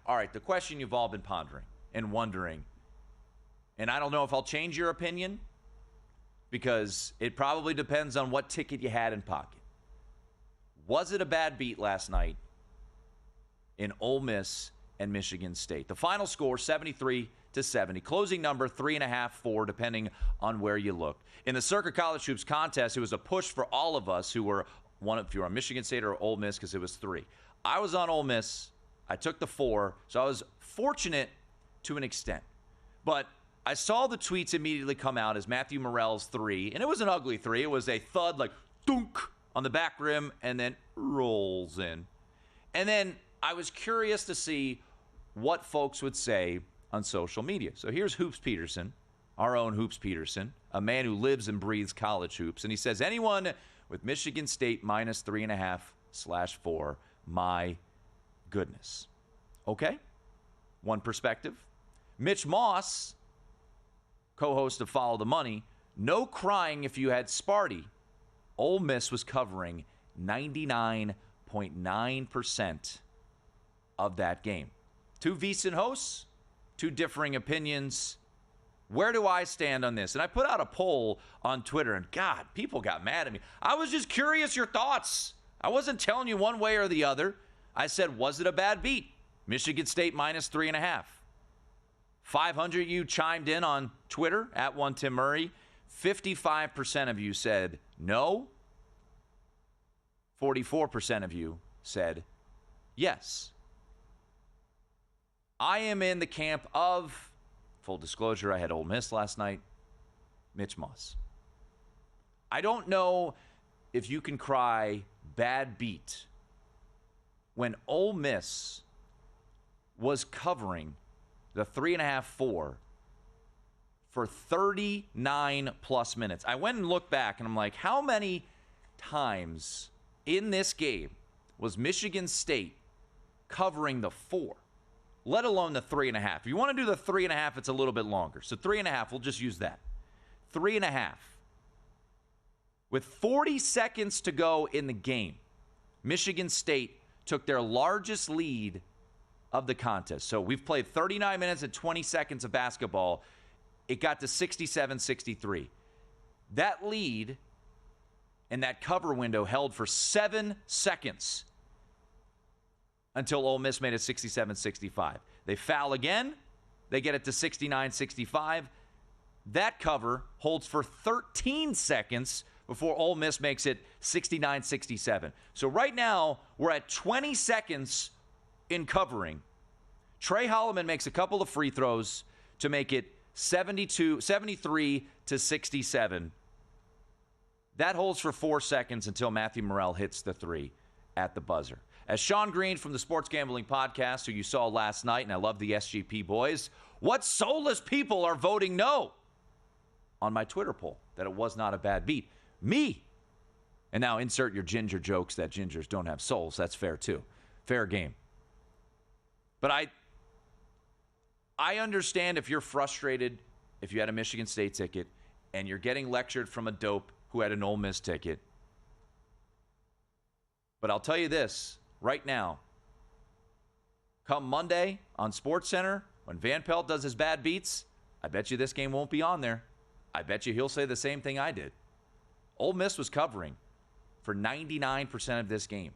all right, the question you've all been pondering and wondering, and I don't know if I'll change your opinion because it probably depends on what ticket you had in pocket. Was it a bad beat last night in Ole Miss and Michigan State? The final score, 73-70. Closing number, 3.5, 4, depending on where you look. In the Circa College Hoops contest, it was a push for all of us who were, if you were on Michigan State or Ole Miss, because it was 3. I was on Ole Miss. I took the 4, so I was fortunate to an extent. But I saw the tweets immediately come out as Matthew Murrell's 3, and it was an ugly 3. It was a thud, like, dunk, on the back rim, and then rolls in. And then I was curious to see what folks would say on social media. So here's Hoops Peterson, our own Hoops Peterson, a man who lives and breathes college hoops. And he says, anyone with Michigan State minus 3.5/4, my goodness. Okay? One perspective. Mitch Moss, co-host of Follow the Money, no crying if you had Sparty. Ole Miss was covering 99.9% of that game. 2 VSiN hosts, 2 differing opinions. Where do I stand on this? And I put out a poll on Twitter, and God, people got mad at me. I was just curious your thoughts. I wasn't telling you one way or the other. I said, was it a bad beat? Michigan State minus 3.5. 500 of you chimed in on Twitter, at @1TimMurray. 55% of you said no. 44% of you said yes. I am in the camp of, full disclosure, I had Ole Miss last night, Mitch Moss. I don't know if you can cry bad beat when Ole Miss was covering the 3.5/4 for 39-plus minutes. I went and looked back, and I'm like, how many times in this game was Michigan State covering the 4, let alone the 3.5? If you want to do the 3.5, it's a little bit longer. So 3.5, we'll just use that. 3.5. With 40 seconds to go in the game, Michigan State took their largest lead of the contest. So we've played 39 minutes and 20 seconds of basketball. It got to 67-63. That lead and that cover window held for 7 seconds until Ole Miss made it 67-65. They foul again. They get it to 69-65. That cover holds for 13 seconds before Ole Miss makes it 69-67. So right now, we're at 20 seconds in covering. Trey Holloman makes a couple of free throws to make it 73-67. That holds for 4 seconds until Matthew Murrell hits the 3 at the buzzer. As Sean Green from the Sports Gambling Podcast, who you saw last night, and I love the SGP boys, what soulless people are voting no on my Twitter poll that it was not a bad beat? Me. And now insert your ginger jokes that gingers don't have souls. That's fair, too. Fair game. But I understand if you're frustrated, if you had a Michigan State ticket, and you're getting lectured from a dope who had an Ole Miss ticket. But I'll tell you this right now. Come Monday on SportsCenter, when Van Pelt does his bad beats, I bet you this game won't be on there. I bet you he'll say the same thing I did. Ole Miss was covering for 99% of this game.